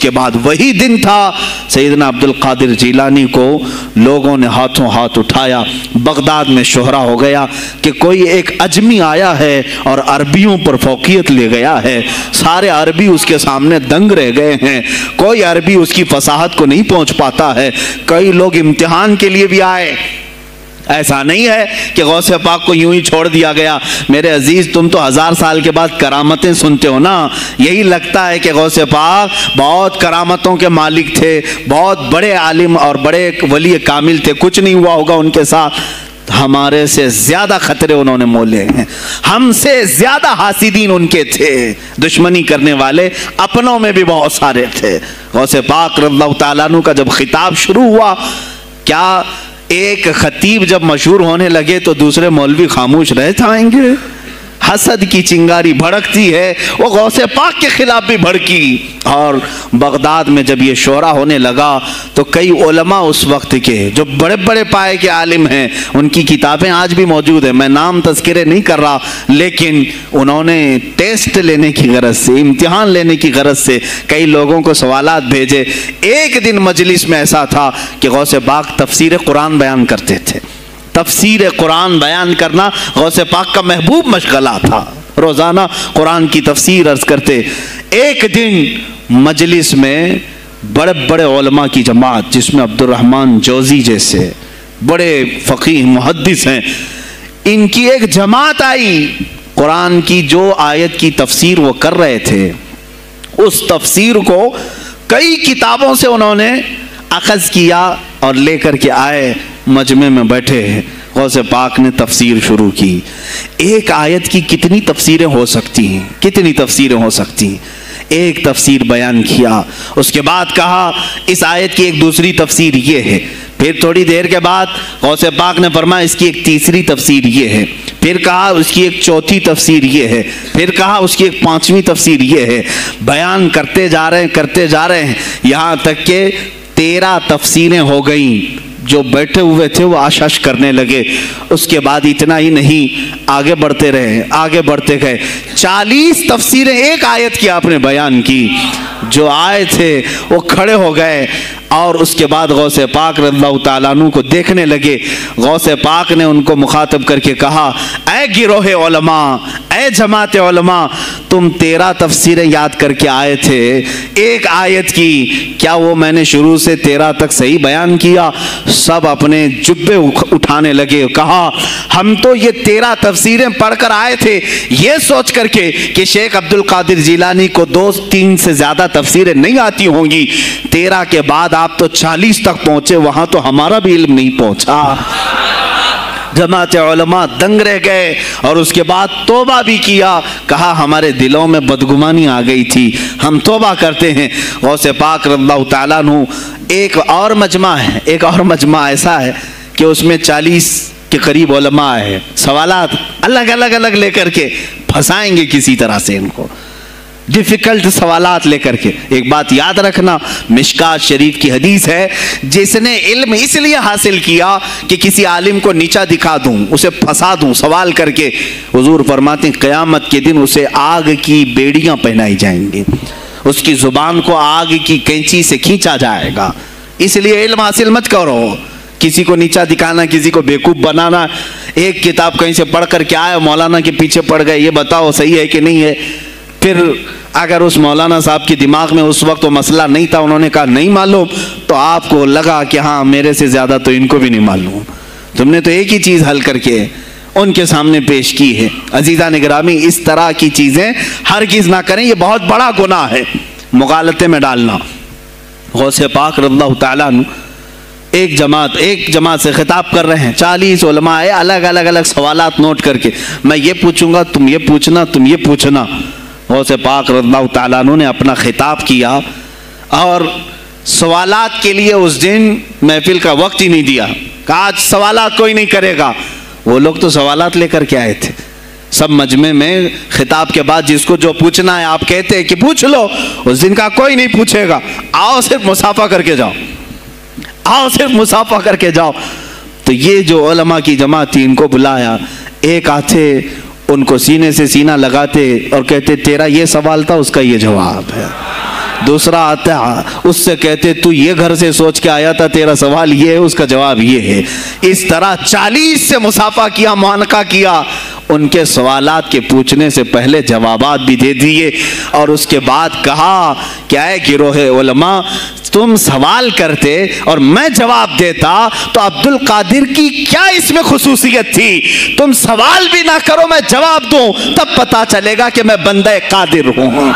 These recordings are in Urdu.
کے بعد وہی دن تھا سیدنا عبد القادر جیلانی کو لوگوں نے ہاتھوں ہاتھ اٹھایا. بغداد میں شہرا ہو گیا کہ کوئی ایک اجمی آیا ہے اور عربیوں پر فوقیت لے گیا ہے. سارے عربی اس کے سامنے دنگ رہ گئے ہیں. کوئی عربی اس کی فصاحت کو نہیں پہنچ پاتا ہے. کئی لوگ امتحان کے لیے بھی آئے. ایسا نہیں ہے کہ غوث پاک کو یوں ہی چھوڑ دیا گیا. میرے عزیز تم تو 1000 سال کے بعد کرامتیں سنتے ہو نا. یہی لگتا ہے کہ غوث پاک بہت کرامتوں کے مالک تھے, بہت بڑے عالم اور بڑے ولی کامل تھے, کچھ نہیں ہوا ہوگا ان کے ساتھ. ہمارے سے زیادہ خطرے انہوں نے مولے ہیں. ہم سے زیادہ حاسدین ان کے تھے. دشمنی کرنے والے اپنوں میں بھی بہت سارے تھے. غوث پاک رضی اللہ تعالیٰ عنہ کا جب خطاب شروع ہوا, کیا ایک خطیب جب مشہور ہونے لگے تو دوسرے مولوی خاموش رہ جائیں گے؟ حسد کی چنگاری بھڑکتی ہے, وہ غوث پاک کے خلاف بھی بھڑکی. اور بغداد میں جب یہ شورا ہونے لگا تو کئی علماء اس وقت کے جو بڑے بڑے پائے کے عالم ہیں, ان کی کتابیں آج بھی موجود ہیں, میں نام تذکرے نہیں کر رہا, لیکن انہوں نے ٹیسٹ لینے کی غرض سے, امتحان لینے کی غرض سے کئی لوگوں کو سوالات بھیجے. ایک دن مجلس میں ایسا تھا کہ غوث پاک تفسیر قرآن بیان کرتے تھے. تفسیر قرآن بیان کرنا غوث پاک کا محبوب مشغلہ تھا. روزانہ قرآن کی تفسیر عرض کرتے. ایک دن مجلس میں بڑے بڑے علماء کی جماعت, جس میں عبد الرحمن جوزی جیسے بڑے فقیہ محدث ہیں, ان کی ایک جماعت آئی. قرآن کی جو آیت کی تفسیر وہ کر رہے تھے, اس تفسیر کو کئی کتابوں سے انہوں نے اخذ کیا اور لے کر کے آئے. مجمع میں بیٹھے غوث پاک نے تفسیر شروع کی. ایک آیت کی کتنی تفسیریں ہو سکتی ہیں, کتنی تفسیریں ہو سکتی ہیں. ایک تفسیر بیان کیا, اس کے بعد کہا اس آیت کی ایک دوسری تفسیر یہ ہے. پھر تھوڑی دیر کے بعد غوث پاک نے فرمایا اس کی ایک تیسری تفسیر یہ ہے. پھر کہا اس کی ایک چوتھی تفسیر یہ ہے. پھر کہا اس کی ایک پانچویں تفسیر یہ ہے. بیان کرتے جا رہے ہیں یہاں تک کہ 13 تفسیریں ہو گئیں. جو بیٹھے ہوئے تھے وہ آشش کرنے لگے. اس کے بعد اتنا ہی نہیں, آگے بڑھتے گئے. 40 تفسیریں ایک آیت کی آپ نے بیان کی. جو آئے تھے وہ کھڑے ہو گئے اور اس کے بعد غوث پاک رضی اللہ تعالیٰ عنہ کو دیکھنے لگے. غوث پاک نے ان کو مخاطب کر کے کہا, اے گروہ علماء, اے جماعت علماء, تم 13 تفسیریں یاد کر کے آئے تھے ایک آیت کی, کیا وہ میں نے شروع سے 13 تک صحیح بیان کیا؟ سب اپنے جبے اٹھانے لگے. کہا ہم تو یہ 13 تفسیریں پڑھ کر آئے تھے یہ سوچ کر کے کہ شیخ عبد القادر جیلانی کو 2-3 سے زیادہ تفسیریں نہیں آتی ہوں گی. 13 کے بعد آپ تو 40 تک پہنچے, وہاں تو ہمارا بھی علم نہیں پہنچا. جماعت علماء دنگ رہ گئے اور اس کے بعد توبہ بھی کیا. کہا ہمارے دلوں میں بدگمانی آ گئی تھی, ہم توبہ کرتے ہیں. غوث پاک رضی اللہ تعالیٰ عنہ ایک اور مجمع ایسا ہے کہ اس میں 40 کے قریب علماء ہے. سوالات الگ لے کر کے پھنسائیں گے کسی طرح سے ان کو, ڈیفیکلٹ سوالات لے کر کے. ایک بات یاد رکھنا, مشکات شریف کی حدیث ہے, جس نے علم اس لیے حاصل کیا کہ کسی عالم کو نیچا دکھا دوں, اسے پھنسا دوں سوال کر کے, حضور فرماتے ہیں قیامت کے دن اسے آگ کی بیڑیاں پہنائی جائیں گی, اس کی زبان کو آگ کی کینچی سے کھینچا جائے گا. اس لیے علم حاصل مت کرو, کسی کو نیچا دکھانا, کسی کو بیوقوف بنانا. ایک کتاب کہیں سے پڑھ کر کے آئے, مولانا کے پیچھے پڑ گئے, یہ بتاؤ صحیح ہے کہ نہیں ہے. پھر اگر اس مولانا صاحب کے دماغ میں اس وقت وہ مسئلہ نہیں تھا, انہوں نے کہا نہیں معلوم, تو آپ کو لگا کہ ہاں میرے سے زیادہ تو ان کو بھی نہیں معلوم. تم نے تو ایک ہی چیز حل کر کے ان کے سامنے پیش کی ہے. عزیزان گرامی, اس طرح کی چیزیں ہرگز نہ کریں, یہ بہت بڑا گناہ ہے مغالطے میں ڈالنا. غوث پاک رضی اللہ تعالیٰ عنہ ایک جماعت سے خطاب کر رہے ہیں. 40 علماء آئے, الگ سوالات نوٹ کر کے, میں یہ پوچھوں گا, تم یہ پوچھنا, تم یہ پوچھنا. غوث پاک رضی اللہ تعالیٰ عنہ نے اپنا خطاب کیا اور سوالات کے لیے اس دن محفل کا وقت ہی نہیں دیا. کہا آج سوالات کوئی نہیں کرے گا. وہ لوگ تو سوالات لے کر کے آئے تھے. سب مجمع میں خطاب کے بعد جس کو جو پوچھنا ہے آپ کہتے ہیں کہ پوچھ لو, اس دن کا کوئی نہیں پوچھے گا, آؤ صرف مصافحہ کر کے جاؤ, آؤ صرف مصافحہ کر کے جاؤ. تو یہ جو علماء کی جماعت تھی, ان کو بلایا. ایک آتے ان کو سینے سے سینہ لگاتے اور کہتے تیرا یہ سوال تھا, اس کا یہ جواب ہے. دوسرا آتا اس سے کہتے تو یہ گھر سے سوچ کے آیا تھا، تیرا سوال یہ ہے، اس کا جواب یہ ہے۔ اس طرح 40 سے مصافحہ کیا، معانقہ کیا، ان کے سوالات کے پوچھنے سے پہلے جوابات بھی دے دیے، اور اس کے بعد کہا کہ اے گروہ علماء، تم سوال کرتے اور میں جواب دیتا تو عبد القادر کی کیا اس میں خصوصیت تھی؟ تم سوال بھی نہ کرو، میں جواب دوں، تب پتا چلے گا کہ میں بندہ قادر ہوں،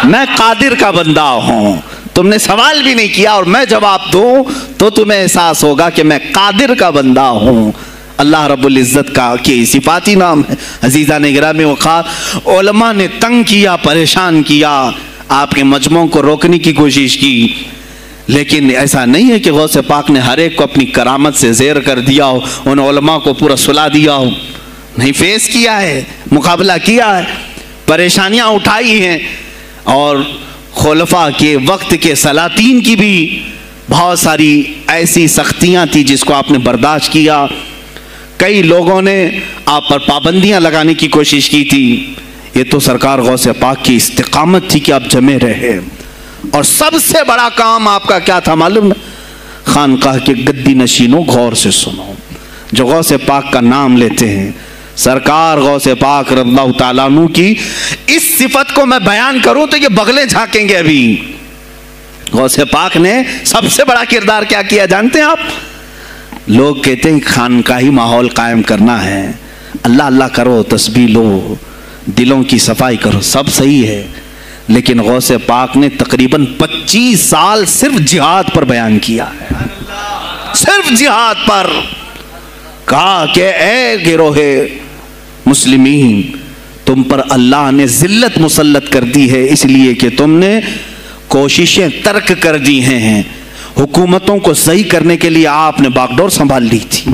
میں قادر کا بندہ ہوں۔ تم نے سوال بھی نہیں کیا اور میں جواب دوں تو تمہیں احساس ہوگا کہ میں قادر کا بندہ ہوں۔ اللہ رب العزت کا کی صفاتی نام ہے۔ عزیزان گرامی وقار، علماء نے تنگ کیا، پریشان کیا، آپ کے مجموعوں کو روکنے کی کوشش کی، لیکن ایسا نہیں ہے کہ غوث پاک نے ہر ایک کو اپنی کرامت سے زیر کر دیا ہو، ان علماء کو پورا سلا دیا ہو۔ نہیں، فیس کیا ہے، مقابلہ کیا ہے، پریشانیاں اٹھائی ہیں، اور خلفاء کے وقت کے سلاطین کی بھی بہت ساری ایسی سختیاں تھی جس کو آپ نے برداشت کیا۔ کئی لوگوں نے آپ پر پابندیاں لگانے کی کوشش کی تھی، یہ تو سرکار غوث پاک کی استقامت تھی کہ آپ جمے رہے۔ اور سب سے بڑا کام آپ کا کیا تھا معلوم ہے؟ خانقاہ کے گدی نشینوں غور سے سنو، جو غوث پاک کا نام لیتے ہیں، سرکار غوث پاک رضی اللہ تعالیٰ عنہ کی اس صفت کو میں بیان کروں تو یہ بغلیں جھانکیں گے۔ ابھی غوث پاک نے سب سے بڑا کردار کیا کیا جانتے ہیں آپ؟ لوگ کہتے ہیں خانقاہی ماحول قائم کرنا ہے، اللہ اللہ کرو، تسبیح لو، دلوں کی صفائی کرو، سب صحیح ہے، لیکن غوث پاک نے تقریباً 25 سال صرف جہاد پر بیان کیا ہے، صرف جہاد پر۔ کہا کہ اے گروہ مسلمین، تم پر اللہ نے ذلت مسلط کر دی ہے، اس لیے کہ تم نے کوششیں ترک کر دی ہیں، حکومتوں کو صحیح کرنے کے لیے آپ نے باغ ڈور سنبھال لی تھی۔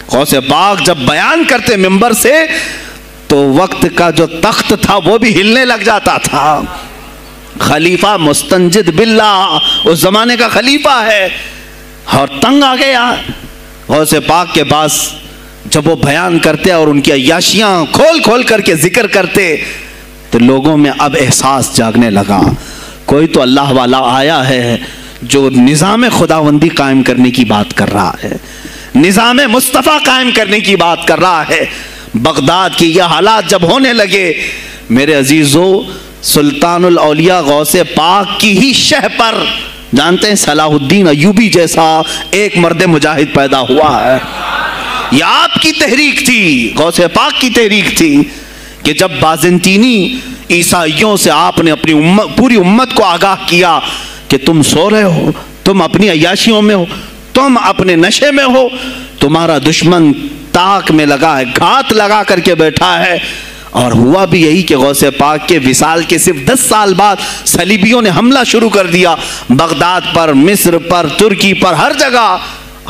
غوث پاک جب بیان کرتے ممبر سے تو وقت کا جو تخت تھا وہ بھی ہلنے لگ جاتا تھا۔ خلیفہ مستنجد باللہ، اس زمانے کا خلیفہ ہے، اور تنگ آ گیا غوث پاک کے پاس جب وہ بیان کرتے اور ان کی عیاشیاں کھول کھول کر کے ذکر کرتے تو لوگوں میں اب احساس جاگنے لگا، کوئی تو اللہ والا آیا ہے جو نظام خداوندی قائم کرنے کی بات کر رہا ہے، نظام مصطفیٰ قائم کرنے کی بات کر رہا ہے۔ بغداد کی یہ حالات جب ہونے لگے، میرے عزیزو، سلطان الاولیاء غوث پاک کی ہی شہ پر جانتے ہیں صلاح الدین ایوبی جیسا ایک مرد مجاہد پیدا ہوا ہے۔ یہ آپ کی تحریک تھی، غوث پاک کی تحریک تھی، کہ جب بازنطینی عیسائیوں سے آپ نے اپنی پوری امت کو آگاہ کیا کہ تم سو رہے ہو، تم اپنی عیاشیوں میں ہو، تم اپنے نشے میں ہو، تمہارا دشمن تاک میں لگا ہے، گھات لگا کر کے بیٹھا ہے۔ اور ہوا بھی یہی کہ غوث پاک کے وصال کے صرف 10 سال بعد صلیبیوں نے حملہ شروع کر دیا بغداد پر، مصر پر، ترکی پر، ہر جگہ،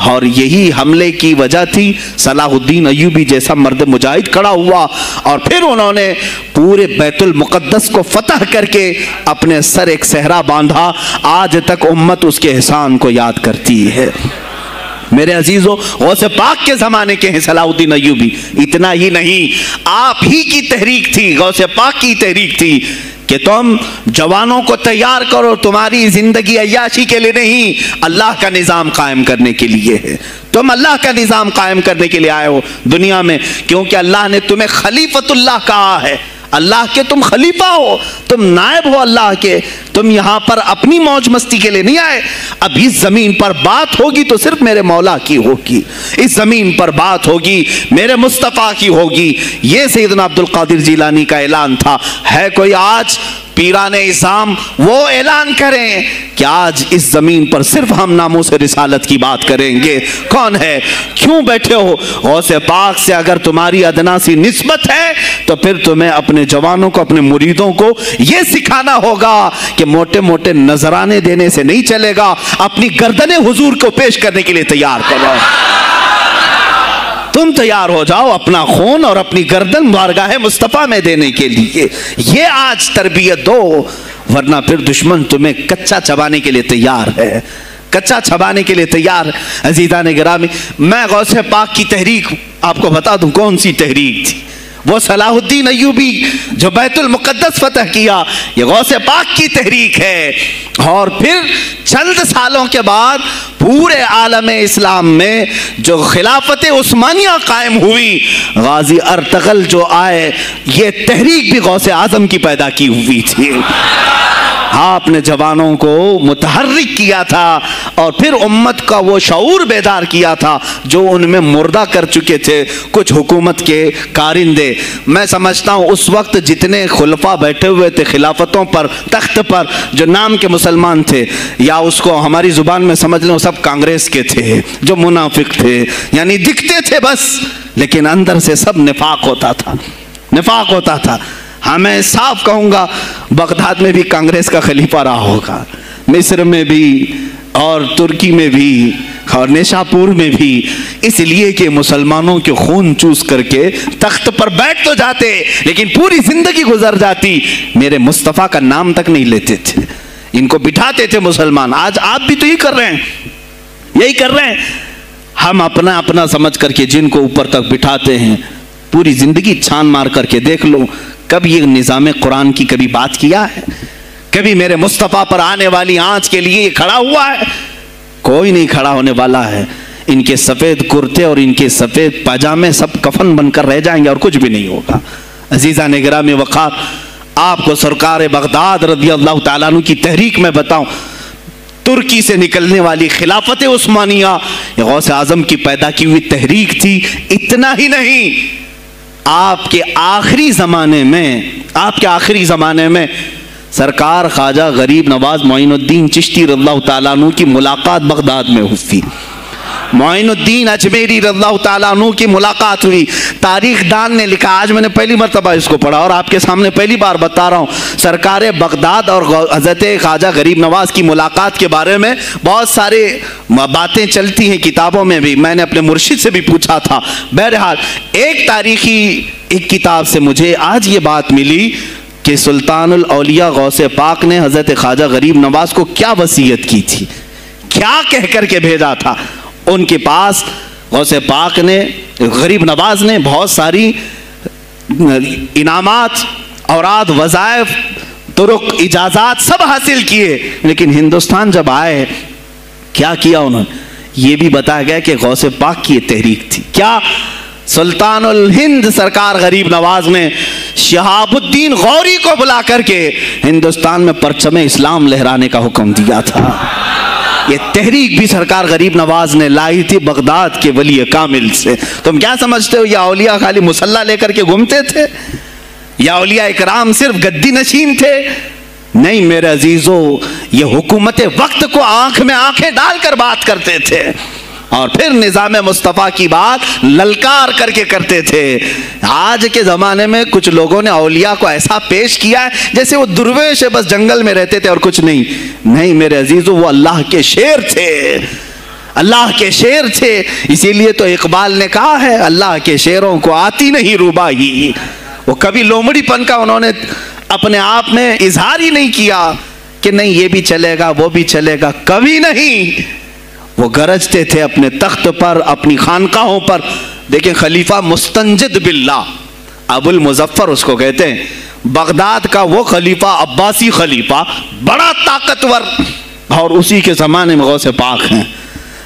اور یہی حملے کی وجہ تھی صلاح الدین ایوبی جیسا مرد مجاہد کھڑا ہوا، اور پھر انہوں نے پورے بیت المقدس کو فتح کر کے اپنے سر ایک صحرا باندھا۔ آج تک امت اس کے احسان کو یاد کرتی ہے۔ میرے عزیزو، غوث پاک کے زمانے کے ہیں صلاح الدین ایوبی۔ اتنا ہی نہیں، آپ ہی کی تحریک تھی، غوث پاک کی تحریک تھی کہ تم جوانوں کو تیار کرو، تمہاری زندگی عیاشی کے لیے نہیں، اللہ کا نظام قائم کرنے کے لیے ہے۔ تم اللہ کا نظام قائم کرنے کے لیے آئے ہو دنیا میں، کیونکہ اللہ نے تمہیں خلیفۃ اللہ کہا ہے۔ اللہ کے تم خلیفہ ہو، تم نائب ہو اللہ کے، تم یہاں پر اپنی موج مستی کے لیے نہیں آئے۔ اب اس زمین پر بات ہوگی تو صرف میرے مولا کی ہوگی، اس زمین پر بات ہوگی میرے مصطفیٰ کی ہوگی۔ یہ سیدنا عبد القادر جیلانی کا اعلان تھا۔ ہے کوئی آج پیران اسلام وہ اعلان کریں کہ آج اس زمین پر صرف ہم ناموس رسالت کی بات کریں گے؟ کون ہے؟ کیوں بیٹھے ہو؟ غوث پاک سے اگر تمہاری ادنا سی نسبت ہے تو پھر تمہیں اپنے جوانوں کو، اپنے مریدوں کو یہ سکھانا ہوگا کہ موٹے موٹے نذرانے دینے سے نہیں چلے گا، اپنی گردنیں حضور کو پیش کرنے کے لیے تیار کرو۔ تم تیار ہو جاؤ اپنا خون اور اپنی گردن بارگاہ مصطفیٰ میں دینے کے لیے۔ یہ آج تربیت دو، ورنہ پھر دشمن تمہیں کچا چبانے کے لیے تیار ہے، کچا چبانے کے لیے تیار ہے۔ عزیزان گرامی، میں غوث پاک کی تحریک آپ کو بتا دوں کون سی تحریک تھی۔ وہ صلاح الدین ایوبی جو بیت المقدس فتح کیا، یہ غوث پاک کی تحریک ہے۔ اور پھر چند سالوں کے بعد پورے عالم اسلام میں جو خلافت عثمانیہ قائم ہوئی، غازی ارطغرل جو آئے، یہ تحریک بھی غوث اعظم کی پیدا کی ہوئی تھی۔ آپ نے جوانوں کو متحرک کیا تھا اور پھر امت کا وہ شعور بیدار کیا تھا جو ان میں مردہ کر چکے تھے کچھ حکومت کے کارندے۔ میں سمجھتا ہوں اس وقت جتنے خلفاء بیٹھے ہوئے تھے خلافتوں پر، تخت پر، جو نام کے مسلمان تھے، یا اس کو ہماری زبان میں سمجھ لیں سب کانگریس کے تھے، جو منافق تھے، یعنی دکھتے تھے بس، لیکن اندر سے سب نفاق ہوتا تھا، نفاق ہوتا تھا۔ ہاں میں صاف کہوں گا، بغداد میں بھی کانگریس کا خلیفہ رہا ہوگا، مصر میں بھی اور ترکی میں بھی اور نیشاپور میں بھی، اس لیے کہ مسلمانوں کے خون چوس کر کے تخت پر بیٹھ تو جاتے لیکن پوری زندگی گزر جاتی، میرے مصطفیٰ کا نام تک نہیں لیتے تھے، ان کو بٹھاتے تھے مسلمان۔ آج آپ بھی تو یہی کر رہے ہیں، یہی کر رہے ہیں۔ ہم اپنا اپنا سمجھ کر کے جن کو اوپر تک بٹھاتے ہیں، پوری زندگی چھان مار کر کے دیکھ لو، کبھی یہ نظام قرآن کی کبھی بات کیا ہے؟ کبھی میرے مصطفیٰ پر آنے والی آنچ کے لیے یہ کھڑا ہوا ہے؟ کوئی نہیں کھڑا ہونے والا ہے۔ ان کے سفید کرتے اور ان کے سفید پاجامے سب کفن بن کر رہ جائیں گے اور کچھ بھی نہیں ہوگا۔ عزیزان گرامی وقار، آپ کو سرکار بغداد رضی اللہ تعالیٰ عنہ کی تحریک میں بتاؤں، ترکی سے نکلنے والی خلافت عثمانیہ یہ غوث اعظم کی پیدا کی ہوئی تحریک تھی۔ اتنا ہی نہیں، آپ کے آخری زمانے میں سرکار خواجہ غریب نواز معین الدین چشتی رضی اللہ تعالیٰ عنہ کی ملاقات بغداد میں ہوئی، معین الدین اجمیری رضی اللہ تعالیٰ عنہ کی ملاقات ہوئی۔ تاریخ دان نے لکھا، آج میں نے پہلی مرتبہ اس کو پڑھا اور آپ کے سامنے پہلی بار بتا رہا ہوں، سرکار بغداد اور حضرت خواجہ غریب نواز کی ملاقات کے بارے میں بہت سارے باتیں چلتی ہیں کتابوں میں بھی، میں نے اپنے مرشد سے بھی پوچھا تھا۔ بہرحال ایک تاریخی ایک کتاب سے مجھے آج یہ بات ملی کہ سلطان الاولیاء غوث پاک نے حضرت خواجہ غریب نواز کو کیا وصیت کی تھی، کیا کہہ کر کے بھیجا تھا۔ ان کے پاس غوث پاک نے، غریب نواز نے بہت ساری انعامات، اوراد، وظائف، طرق، اجازات سب حاصل کیے، لیکن ہندوستان جب آئے کیا کیا انہوں نے؟ یہ بھی بتایا گیا کہ غوث پاک کی یہ تحریک تھی۔ کیا؟ سلطان الہند سرکار غریب نواز نے شہاب الدین غوری کو بلا کر کے ہندوستان میں پرچم اسلام لہرانے کا حکم دیا تھا۔ یہ تحریک بھی سرکار غریب نواز نے لائی تھی بغداد کے ولی کامل سے۔ تم کیا سمجھتے ہو یہ اولیاء خالی مسلح لے کر کے گھومتے تھے؟ یا اولیاء اکرام صرف گدی نشین تھے؟ نہیں میرے عزیزو، یہ حکومت وقت کو آنکھ میں آنکھیں ڈال کر بات کرتے تھے اور پھر نظام مصطفیٰ کی بات للکار کر کے کرتے تھے۔ آج کے زمانے میں کچھ لوگوں نے اولیاء کو ایسا پیش کیا ہے جیسے وہ درویش ہے، بس جنگل میں رہتے تھے اور کچھ نہیں۔ نہیں میرے عزیزو، وہ اللہ کے شیر تھے، اللہ کے شیر تھے۔ اسی لیے تو اقبال نے کہا ہے، اللہ کے شیروں کو آتی نہیں روباہی۔ وہ کبھی لومڑی پن کا انہوں نے اپنے آپ میں اظہار ہی نہیں کیا کہ نہیں یہ بھی چلے گا وہ بھی چلے گا، کبھی نہیں۔ وہ گرجتے تھے اپنے تخت پر، اپنی خانقاہوں پر۔ دیکھیں خلیفہ مستنجد باللہ، ابو المظفر اس کو کہتے ہیں، بغداد کا وہ خلیفہ، عباسی خلیفہ، بڑا طاقتور، اور اسی کے زمانے میں غوث پاک ہیں۔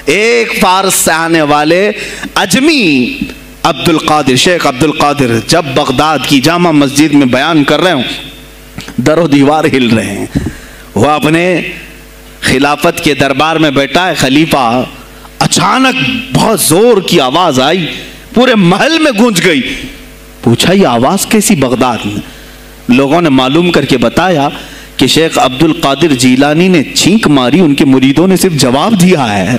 ایک فارس سے آنے والے اجمی عبد القادر، شیخ عبد القادر، جب بغداد کی جامع مسجد میں بیان کر رہے ہوں، در و دیوار ہل رہے ہیں۔ وہ اپنے خلافت کے دربار میں بیٹھا ہے خلیفہ، اچانک بہت زور کی آواز آئی، پورے محل میں گونج گئی۔ پوچھا یہ آواز کیسی بغداد میں؟ لوگوں نے معلوم کر کے بتایا کہ شیخ عبد القادر جیلانی نے چھینک ماری، ان کے مریدوں نے صرف جواب دیا ہے۔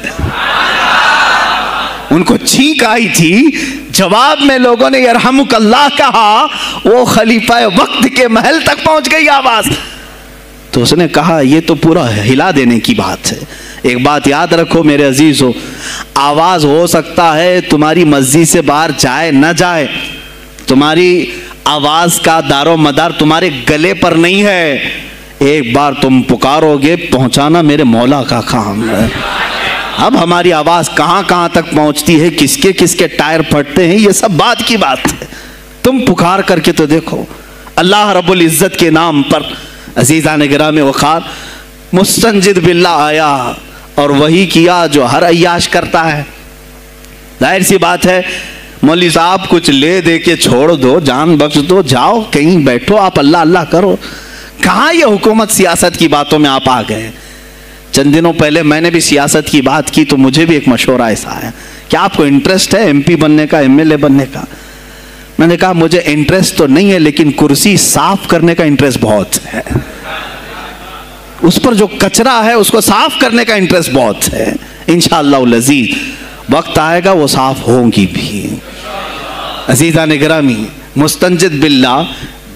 ان کو چھینک آئی تھی، جواب میں لوگوں نے یرحمک اللہ کہا، وہ خلیفہ وقت کے محل تک پہنچ گئی آواز۔ تو اس نے کہا یہ تو پورا ہلا دینے کی بات ہے۔ ایک بات یاد رکھو میرے عزیزو، آواز ہو سکتا ہے تمہاری مسجد سے باہر جائے نہ جائے، تمہاری آواز کا دار و مدار تمہارے گلے پر نہیں ہے، ایک بار تم پکارو گے پہنچانا میرے مولا کا کام ہے۔ اب ہماری آواز کہاں کہاں تک پہنچتی ہے، کس کے ٹائر پھٹتے ہیں، یہ سب بات کی بات ہے۔ تم پکار کر کے تو دیکھو اللہ رب العزت کے نام پر عزیزان گرامی وقار مستنجد باللہ آیا اور وہی کیا جو ہر عیاش کرتا ہے. ظاہر سی بات ہے مولوی صاحب کچھ لے دے کے چھوڑ دو, جان بخش دو, جاؤ کہیں بیٹھو آپ اللہ اللہ کرو. کہاں یہ حکومت سیاست کی باتوں میں آپ آ گئے؟ چند دنوں پہلے میں نے بھی سیاست کی بات کی تو مجھے بھی ایک مشورہ ایسا آیا کہ آپ کو انٹرسٹ ہے ایم پی بننے کا, ایم ایل اے بننے کا؟ میں نے کہا مجھے انٹرسٹ تو نہیں ہے لیکن کرسی صاف کرنے کا انٹرسٹ بہت ہے, اس پر جو کچرا ہے اس کو صاف کرنے کا انٹرسٹ بہت ہے. انشاءاللہ العزیز وقت آئے گا وہ صاف ہوں گی بھی. عزیزان گرامی مستنجد باللہ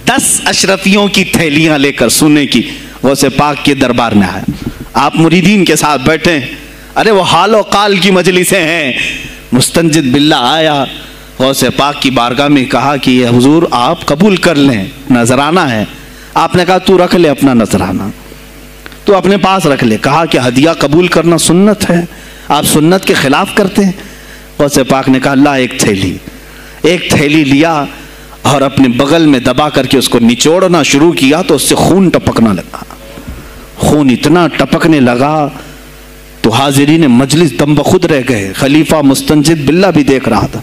10 اشرفیوں کی تھیلیاں لے کر سونے کی غوث پاک کے دربار میں آیا. آپ مریدین کے ساتھ بیٹھے, ارے وہ حال و قال کی مجلسیں ہیں. مستنجد باللہ آیا غوث پاک کی بارگاہ میں, کہا کہ یہ حضور آپ قبول کر لیں, نذرانہ ہے. آپ نے کہا تو رکھ لے اپنا نذرانہ, تو اپنے پاس رکھ لے. کہا کہ ہدیہ قبول کرنا سنت ہے, آپ سنت کے خلاف کرتے ہیں. غوث پاک نے کہا اللہ ایک تھیلی لیا اور اپنے بغل میں دبا کر کے اس کو نچوڑنا شروع کیا تو اس سے خون ٹپکنا لگا. خون اتنا ٹپکنے لگا تو حاضرین مجلس دم بخود رہ گئے. خلیفہ مستنجد باللہ بھی دیکھ رہا تھا.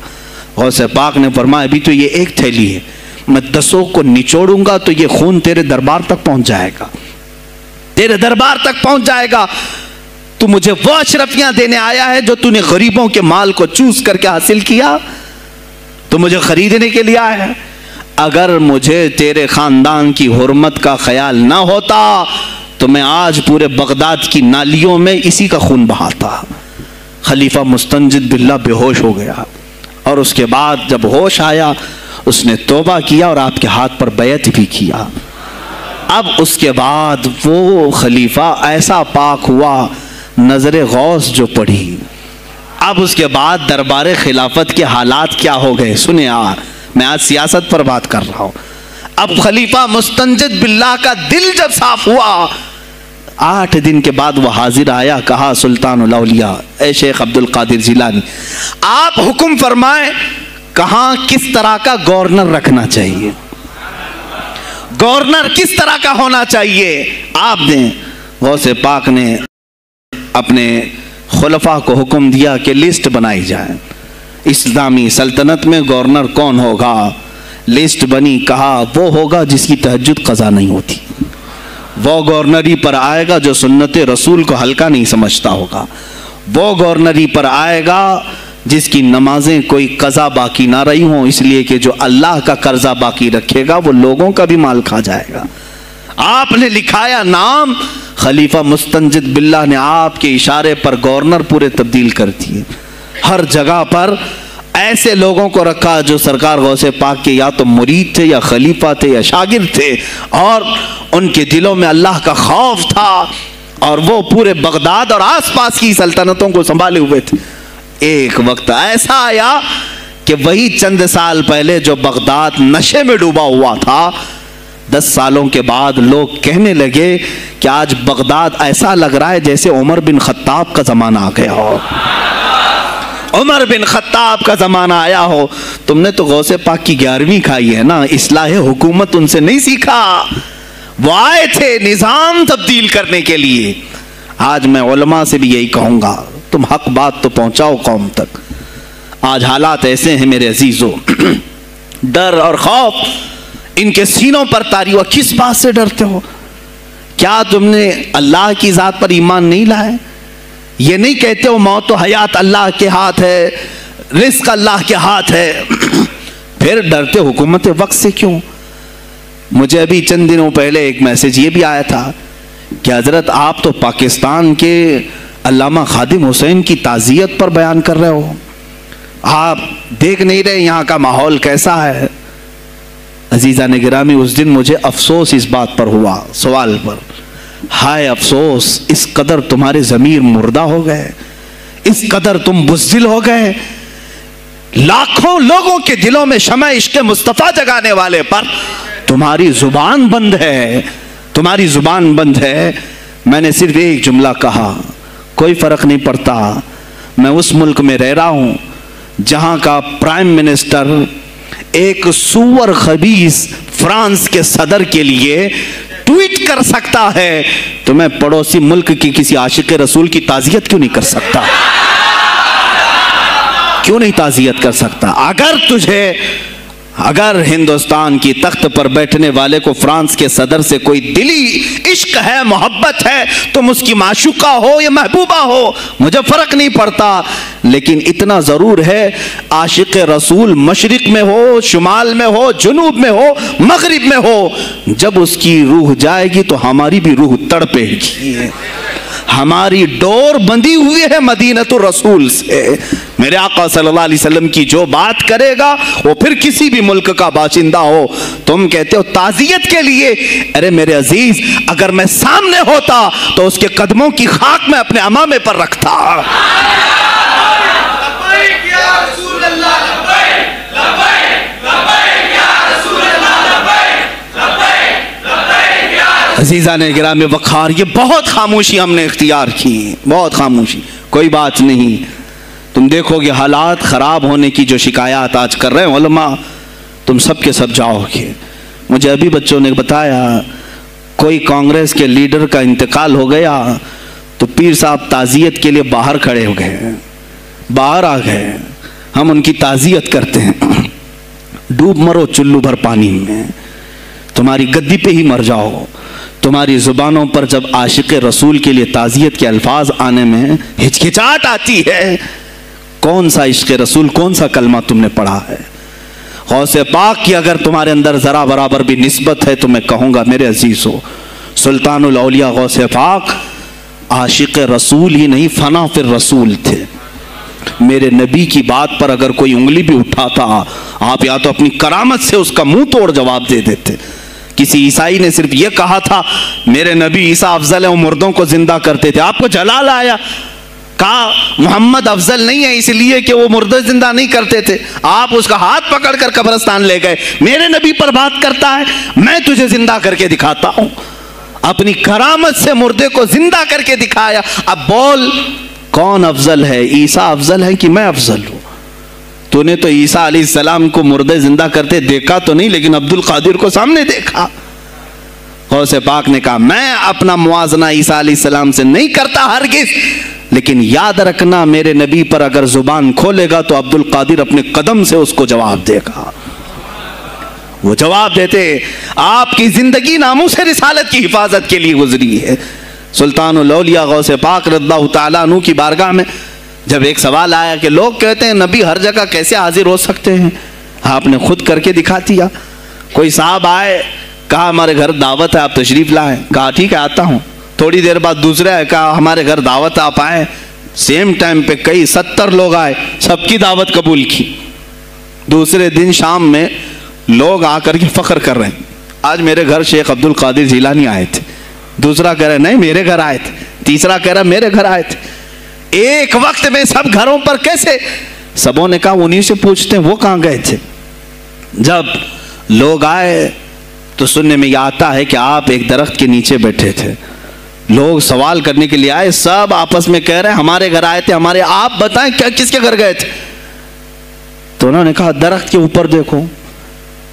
غوث پاک نے فرمایا ابھی تو یہ ایک تھیلی ہے, میں 10 کو نچوڑوں گا تو یہ خون تیرے دربار تک پہنچ جائے گا, تیرے دربار تک پہنچ جائے گا. تو مجھے وہ اشرفیاں دینے آیا ہے جو تو نے غریبوں کے مال کو چوس کر کے حاصل کیا, تو مجھے خریدنے کے لیے آیا ہے. اگر مجھے تیرے خاندان کی حرمت کا خیال نہ ہوتا تو میں آج پورے بغداد کی نالیوں میں اسی کا خون بہاتا. خلیفہ مستنجد باللہ بے ہوش ہو گیا اور اس کے بعد جب ہوش آیا اس نے توبہ کیا اور آپ کے ہاتھ پر بیعت بھی کیا. اب اس کے بعد وہ خلیفہ ایسا پاک ہوا, نظر غوث جو پڑھی. اب اس کے بعد دربار خلافت کے حالات کیا ہو گئے سنیں. میں آج سیاست پر بات کر رہا ہوں. اب خلیفہ مستنجد باللہ کا دل جب صاف ہوا, 8 دن کے بعد وہ حاضر آیا. کہا سلطان الاولیاء اے شیخ عبد القادر جیلانی آپ حکم فرمائیں کہاں کس طرح کا گورنر رکھنا چاہیے, گورنر کس طرح کا ہونا چاہیے آپ دیں. غوث پاک نے اپنے خلفاء کو حکم دیا کہ لسٹ بنائی جائے, اسلامی سلطنت میں گورنر کون ہوگا. لسٹ بنی. کہا وہ ہوگا جس کی تہجد قضا نہیں ہوتی, وہ گورنری پر آئے گا جو سنت رسول کو ہلکا نہیں سمجھتا ہوگا, وہ گورنری پر آئے گا جس کی نمازیں کوئی قضا باقی نہ رہی ہوں, اس لیے کہ جو اللہ کا قرضہ باقی رکھے گا وہ لوگوں کا بھی مال کھا جائے گا. آپ نے لکھایا نام, خلیفہ مستنجد باللہ نے آپ کے اشارے پر گورنر پورے تبدیل کر دیے. ہر جگہ پر ایسے لوگوں کو رکھا جو سرکار غوث پاک کے یا تو مرید تھے یا خلیفہ تھے یا شاگرد تھے, اور ان کے دلوں میں اللہ کا خوف تھا اور وہ پورے بغداد اور آس پاس کی سلطنتوں کو سنبھالے ہوئے تھے. ایک وقت ایسا آیا کہ وہی چند سال پہلے جو بغداد نشے میں ڈوبا ہوا تھا, 10 سالوں کے بعد لوگ کہنے لگے کہ آج بغداد ایسا لگ رہا ہے جیسے عمر بن خطاب کا زمانہ آ گیا ہو, عمر بن خطاب کا زمانہ آیا ہو. تم نے تو غوث پاک کی 11ویں کھائی ہے نا, اصلاح حکومت ان سے نہیں سیکھا. وہ آئے تھے نظام تبدیل کرنے کے لیے. آج میں علماء سے بھی یہی کہوں گا, تم حق بات تو پہنچاؤ قوم تک. آج حالات ایسے ہیں میرے عزیزوں, ڈر اور خوف ان کے سینوں پر طاری ہوا. کس بات سے ڈرتے ہو؟ کیا تم نے اللہ کی ذات پر ایمان نہیں لائے؟ یہ نہیں کہتے ہو موت و حیات اللہ کے ہاتھ ہے, رزق اللہ کے ہاتھ ہے, پھر ڈرتے حکومت وقت سے کیوں؟ مجھے ابھی چند دنوں پہلے ایک میسج یہ بھی آیا تھا کہ حضرت آپ تو پاکستان کے علامہ خادم حسین کی تعزیت پر بیان کر رہے ہو, آپ دیکھ نہیں رہے یہاں کا ماحول کیسا ہے. عزیزان گرامی اس دن مجھے افسوس اس بات پر ہوا, سوال پر, ہائے افسوس, اس قدر تمہارے ضمیر مردہ ہو گئے, اس قدر تم بزدل ہو گئے. لاکھوں لوگوں کے دلوں میں شمع عشق مصطفیٰ جگانے والے پر تمہاری زبان بند ہے, تمہاری زبان بند ہے. میں نے صرف ایک جملہ کہا, کوئی فرق نہیں پڑتا, میں اس ملک میں رہ رہا ہوں جہاں کا پرائم منسٹر ایک سور خبیث فرانس کے صدر کے لیے ٹویٹ کر سکتا ہے تو میں پڑوسی ملک کی کسی عاشق رسول کی تعزیت کیوں نہیں کر سکتا؟ کیوں نہیں تعزیت کر سکتا؟ اگر ہندوستان کی تخت پر بیٹھنے والے کو فرانس کے صدر سے کوئی دلی عشق ہے، محبت ہے، تم اس کی معشوقہ ہو یا محبوبہ ہو، مجھے فرق نہیں پڑتا، لیکن اتنا ضرور ہے عاشق رسول مشرق میں ہو، شمال میں ہو، جنوب میں ہو، مغرب میں ہو، جب اس کی روح جائے گی تو ہماری بھی روح تڑپے گی۔ ہماری ڈور بندھی ہوئی ہے مدینۃ الرسول سے۔ میرے آقا صلی اللہ علیہ وسلم کی جو بات کرے گا وہ پھر کسی بھی ملک کا باشندہ ہو۔ تم کہتے ہو تعزیت کے لیے، ارے میرے عزیز اگر میں سامنے ہوتا تو اس کے قدموں کی خاک میں اپنے امامے پر رکھتا۔ عزیزان گرامی وقار، یہ بہت خاموشی ہم نے اختیار کی، بہت خاموشی، کوئی بات نہیں۔ تم دیکھو گے حالات خراب ہونے کی جو شکایات آج کر رہے ہیں علماء، تم سب کے سب جاؤ گے۔ مجھے ابھی بچوں نے بتایا کوئی کانگریس کے لیڈر کا انتقال ہو گیا تو پیر صاحب تعزیت کے لیے باہر کھڑے ہو گئے، باہر آ گئے، ہم ان کی تعزیت کرتے ہیں۔ ڈوب مرو چلو بھر پانی میں، تمہاری گدی پہ ہی مر جاؤ۔ تمہاری زبانوں پر جب عاشق رسول کے لیے تعزیت کے الفاظ آنے میں ہچکچاہٹ آتی ہے، کون سا عشق رسول، کون سا کلمہ تم نے پڑھا ہے؟ غوث پاک کی اگر تمہارے اندر ذرا برابر بھی نسبت ہے تو میں کہوں گا میرے عزیزو، سلطان الاولیاء غوث پاک عاشق رسول ہی نہیں، فنا فی الرسول تھے۔ میرے نبی کی بات پر اگر کوئی انگلی بھی اٹھاتا آپ یا تو اپنی کرامت سے اس کا منہ توڑ جواب دے دیتے۔ کسی عیسائی نے صرف یہ کہا تھا میرے نبی عیسیٰ افضل ہے، وہ مردوں کو زندہ کرتے تھے، آپ کو جلال آیا، کہا محمد افضل نہیں ہے اس لیے کہ وہ مردے زندہ نہیں کرتے تھے، آپ اس کا ہاتھ پکڑ کر قبرستان لے گئے، میرے نبی پر بات کرتا ہے، میں تجھے زندہ کر کے دکھاتا ہوں۔ اپنی کرامت سے مردے کو زندہ کر کے دکھایا۔ اب بول کون افضل ہے، عیسیٰ افضل ہے کہ میں افضل ہوں؟ تو نے تو عیسیٰ علیہ السلام کو مردے زندہ کرتے دیکھا تو نہیں، لیکن عبد القادر کو سامنے دیکھا۔ غوث پاک نے کہا میں اپنا موازنہ عیسیٰ علیہ السلام سے نہیں کرتا ہرگز، لیکن یاد رکھنا میرے نبی پر اگر زبان کھولے گا تو عبد القادر اپنے قدم سے اس کو جواب دے گا۔ وہ جواب دیتے، آپ کی زندگی ناموس رسالت کی حفاظت کے لیے گزری ہے۔ سلطان الاولیاء غوث پاک رضی اللہ تعالیٰ عنہ کی بارگاہ میں جب ایک سوال آیا کہ لوگ کہتے ہیں نبی ہر جگہ کیسے حاضر ہو سکتے ہیں، آپ نے خود کر کے دکھا دیا۔ کوئی صاحب آئے، کہا ہمارے گھر دعوت ہے آپ تشریف لائیں، کہا ٹھیک ہے آتا ہوں۔ تھوڑی دیر بعد دوسرے آئے، کہا ہمارے گھر دعوت ہے آپ آئیں۔ سیم ٹائم پہ کئی 70 لوگ آئے، سب کی دعوت قبول کی۔ دوسرے دن شام میں لوگ آ کر کے فخر کر رہے ہیں آج میرے گھر شیخ عبد القادر جیلانی آئے تھے، دوسرا کہہ رہا نہیں میرے گھر آئے تھے، تیسرا کہہ رہا میرے گھر آئے تھے۔ ایک وقت میں سب گھروں پر کیسے؟ سبوں نے کہا انہی سے پوچھتے ہیں وہ کہاں گئے تھے۔ جب لوگ آئے تو سننے میں یہ آتا ہے کہ آپ ایک درخت کے نیچے بیٹھے تھے، لوگ سوال کرنے کے لیے آئے، سب آپس میں کہہ رہے ہیں ہمارے گھر آئے تھے، ہمارے، آپ بتائیں کیا کس کے گھر گئے تھے؟ تو انہوں نے کہا درخت کے اوپر دیکھو۔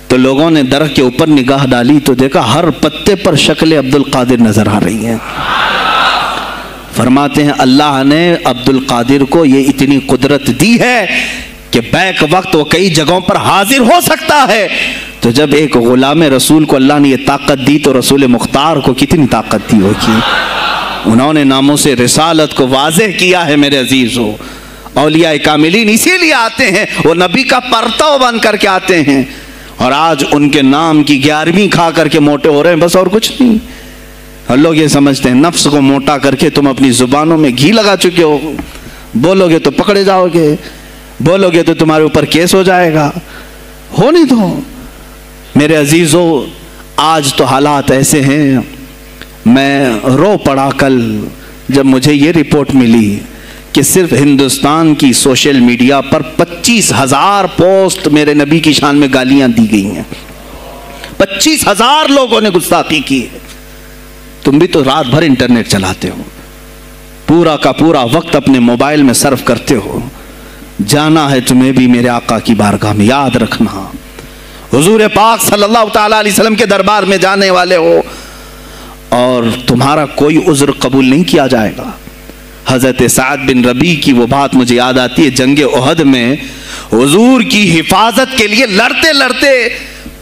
تو لوگوں نے درخت کے اوپر نگاہ ڈالی تو دیکھا ہر پتے پر شکل عبد القادر نظر آ رہی ہے۔ فرماتے ہیں اللہ نے عبد القادر کو یہ اتنی قدرت دی ہے کہ بیک وقت وہ کئی جگہوں پر حاضر ہو سکتا ہے۔ تو جب ایک غلام رسول کو اللہ نے یہ طاقت دی تو رسول مختار کو کتنی طاقت دی ہوگی؟ انہوں نے ناموس رسالت کو واضح کیا ہے میرے عزیزو۔ اولیاء کاملین اسی لیے آتے ہیں، وہ نبی کا پرتو بن کر کے آتے ہیں، اور آج ان کے نام کی 11ویں کھا کر کے موٹے ہو رہے ہیں، بس اور کچھ نہیں۔ اور لوگ یہ سمجھتے ہیں نفس کو موٹا کر کے تم اپنی زبانوں میں گھی لگا چکے ہو، بولو گے تو پکڑے جاؤ گے، بولو گے تو تمہارے اوپر کیس ہو جائے گا، ہو نہیں تو۔ میرے عزیزو آج تو حالات ایسے ہیں، میں رو پڑا کل جب مجھے یہ رپورٹ ملی کہ صرف ہندوستان کی سوشل میڈیا پر 25,000 پوسٹ میرے نبی کی شان میں گالیاں دی گئی ہیں، 25,000 لوگوں نے گستاخی کی ہے۔ تم بھی تو رات بھر انٹرنیٹ چلاتے ہو، پورا کا پورا وقت اپنے موبائل میں صرف کرتے ہو، جانا ہے تمہیں بھی میرے آقا کی بارگاہ میں۔ یاد رکھنا حضور پاک صلی اللہ تعالیٰ علیہ وسلم کے دربار میں جانے والے ہو اور تمہارا کوئی عذر قبول نہیں کیا جائے گا. حضرت سعد بن ربیع کی وہ بات مجھے یاد آتی ہے. جنگ احد میں حضور کی حفاظت کے لیے لڑتے لڑتے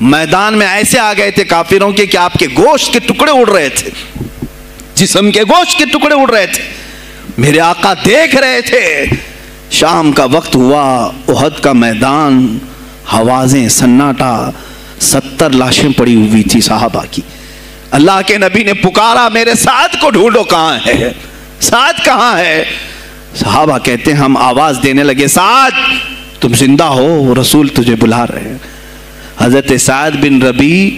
میدان میں ایسے آ گئے تھے کافروں کے کہ آپ کے گوشت کے ٹکڑے اڑ رہے تھے, جسم کے گوشت کے ٹکڑے اڑ رہے تھے. میرے آقا دیکھ رہے تھے. شام کا وقت ہوا, احد کا میدان, ہوازیں, سناٹا, 70 لاشیں پڑی ہوئی تھی صحابہ کی. اللہ کے نبی نے پکارا, میرے سعد کو ڈھونڈو, کہاں ہے سعد, کہاں ہے؟ صحابہ کہتے ہیں ہم آواز دینے لگے, سعد تم زندہ ہو, رسول تجھے بلا رہے ہیں. حضرت سعد بن ربیع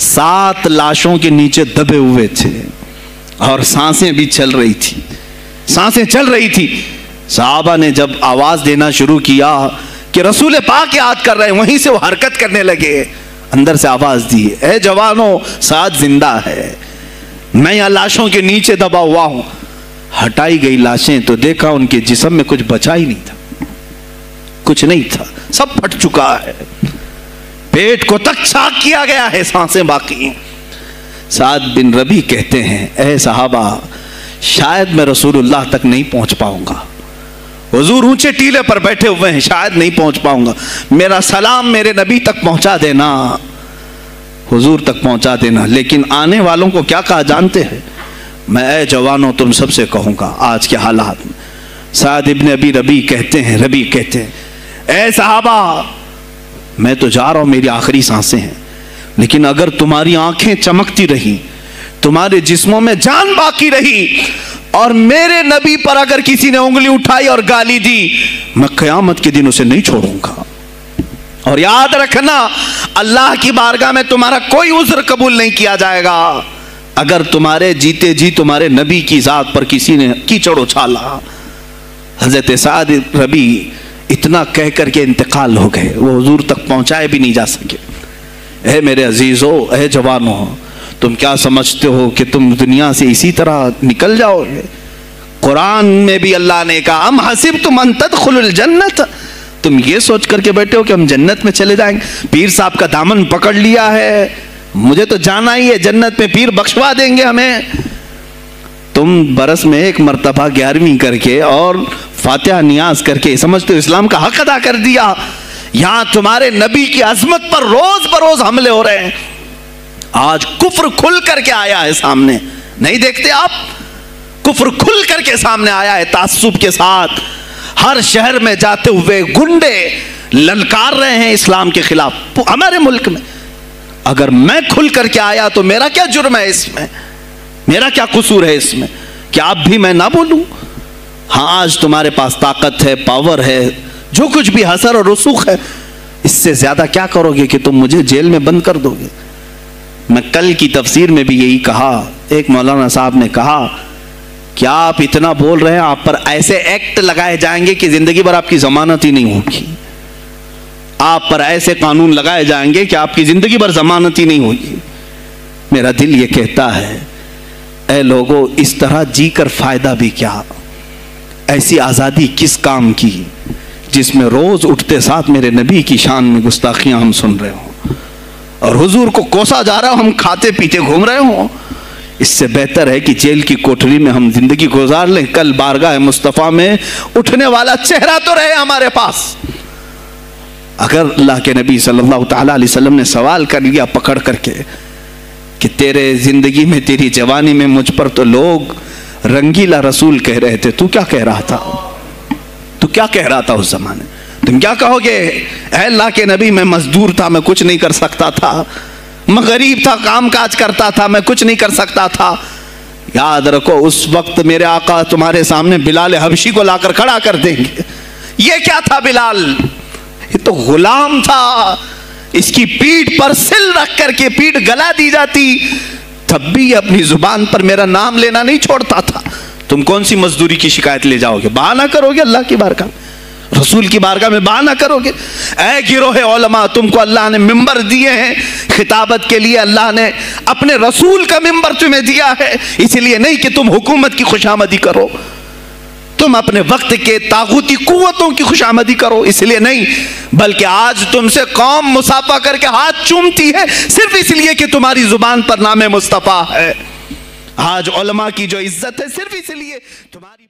7 لاشوں کے نیچے دبے ہوئے تھے اور سانسیں بھی چل رہی تھی, سانسیں چل رہی تھی. صحابہ نے جب آواز دینا شروع کیا کہ رسول پاک یاد کر رہے ہیں, وہیں سے وہ حرکت کرنے لگے. اندر سے آواز دی, اے جوانوں سعد زندہ ہے, میں یہاں لاشوں کے نیچے دبا ہوا ہوں. ہٹائی گئی لاشیں تو دیکھا ان کے جسم میں کچھ بچا ہی نہیں تھا, کچھ نہیں تھا, سب پھٹ چکا ہے, پیٹ کو تک چاک کیا گیا ہے, سانسیں باقی. سعد بن ربیع کہتے ہیں, اے صحابہ شاید میں رسول اللہ تک نہیں پہنچ پاؤں گا, حضور اونچے ٹیلے پر بیٹھے ہوئے ہیں, شاید نہیں پہنچ پاؤں گا, میرا سلام میرے نبی تک پہنچا دینا, حضور تک پہنچا دینا. لیکن آنے والوں کو کیا کہا جانتے ہیں؟ میں اے جوانوں تم سب سے کہوں گا آج کے حالات میں. سعد ابن ابی ربیع کہتے ہیں, اے صحابہ میں تو جا رہا ہوں, میری آخری سانسیں ہیں, لیکن اگر تمہاری آنکھیں چمکتی رہی, تمہارے جسموں میں جان باقی رہی, اور میرے نبی پر اگر کسی نے انگلی اٹھائی اور گالی دی, میں قیامت کے دن اسے نہیں چھوڑوں گا. اور یاد رکھنا, اللہ کی بارگاہ میں تمہارا کوئی عذر قبول نہیں کیا جائے گا اگر تمہارے جیتے جی تمہارے نبی کی ذات پر کسی نے کیچڑ اچھالا. حضرت سعد ربیع اتنا کہہ کر کے انتقال ہو گئے, وہ حضور تک پہنچائے بھی نہیں جا سکے. اے میرے عزیزو, اے جوانو, تم کیا سمجھتے ہو کہ تم دنیا سے اسی طرح نکل جاؤ گے؟ قرآن میں بھی اللہ نے کہا, ام حسبتم ان تدخلوا الجنت, تم یہ سوچ کر کے بیٹھے ہو کہ ہم جنت میں چلے جائیں گے؟ پیر صاحب کا دامن پکڑ لیا ہے, مجھے تو جانا ہی ہے جنت میں, پیر بخشوا دیں گے ہمیں. تم برس میں 1 مرتبہ 11ویں کر کے اور فاتحہ نیاز کر کے سمجھتے ہو اسلام کا حق ادا کر دیا. یہاں تمہارے نبی کی عظمت پر روز بروز حملے ہو رہے ہیں. آج کفر کھل کر کے آیا ہے سامنے, نہیں دیکھتے آپ؟ کفر کھل کر کے سامنے آیا ہے تعصب کے ساتھ. ہر شہر میں جاتے ہوئے گنڈے للکار رہے ہیں اسلام کے خلاف ہمارے ملک میں. اگر میں کھل کر کے آیا تو میرا کیا جرم ہے اس میں, میرا کیا قصور ہے اس میں کہ آپ بھی میں نہ بولوں؟ ہاں آج تمہارے پاس طاقت ہے, پاور ہے, جو کچھ بھی حسر اور رسوخ ہے, اس سے زیادہ کیا کرو گے کہ تم مجھے جیل میں بند کر دو گے؟ میں کل کی تفسیر میں بھی یہی کہا, ایک مولانا صاحب نے کہا کیا آپ اتنا بول رہے ہیں, آپ پر ایسے ایکٹ لگائے جائیں گے کہ زندگی بھر آپ کی ضمانت ہی نہیں ہوگی. آپ پر ایسے قانون لگائے جائیں گے کہ آپ کی زندگی بھر ضمانت ہی نہیں ہوگی. میرا دل یہ کہتا ہے, اے لوگوں, اس طرح جی کر فائدہ بھی کیا؟ ایسی آزادی کس کام کی جس میں روز اٹھتے ساتھ میرے نبی کی شان میں گستاخیاں ہم سن رہے ہوں اور حضور کو کوسا جا رہا ہوں, ہم کھاتے پیتے گھوم رہے ہوں. اس سے بہتر ہے کہ جیل کی کوٹری میں ہم زندگی گزار لیں, کل بارگاہ مصطفیٰ میں اٹھنے والا چہرہ تو رہے ہمارے پاس. اگر اللہ کے نبی صلی اللہ تعالیٰ علیہ وسلم نے سوال کر لیا پکڑ کر کے کہ تیرے زندگی میں, تیری جوانی میں مجھ پر تو لوگ رنگیلا رسول کہہ رہے تھے, تو کیا کہہ رہا تھا؟ تو کیا کہہ رہا تھا اس زمانے؟ تم کیا کہو گے؟ اے اللہ کے نبی, میں مزدور تھا, میں کچھ نہیں کر سکتا تھا, میں غریب تھا, کام کاج کرتا تھا, میں کچھ نہیں کر سکتا تھا. یاد رکھو اس وقت میرے آقا تمہارے سامنے بلال حبشی کو لا کر کھڑا کر دیں گے. یہ کیا تھا بلال؟ یہ تو غلام تھا, اس کی پیٹھ پر سل رکھ کر کے پیٹھ گلا دی جاتی, تب بھی اپنی زبان پر میرا نام لینا نہیں چھوڑتا تھا. تم کون سی مزدوری کی شکایت لے جاؤ گے؟ بہانہ کرو گے اللہ کی بارگاہ میں, رسول کی بارگاہ میں بہانہ کرو گے. اے گروہ علماء, تم کو اللہ نے ممبر دیے ہیں خطابت کے لیے, اللہ نے اپنے رسول کا ممبر تمہیں دیا ہے, اس لیے نہیں کہ تم حکومت کی خوشامدی کرو. تم اپنے وقت کے طاغوتی قوتوں کی خوش آمدی کرو، اس لیے نہیں، بلکہ آج تم سے قوم مصافحہ کر کے ہاتھ چومتی ہے صرف اس لیے کہ تمہاری زبان پر نام مصطفیٰ ہے۔ آج علماء کی جو عزت ہے صرف اس لیے تمہاری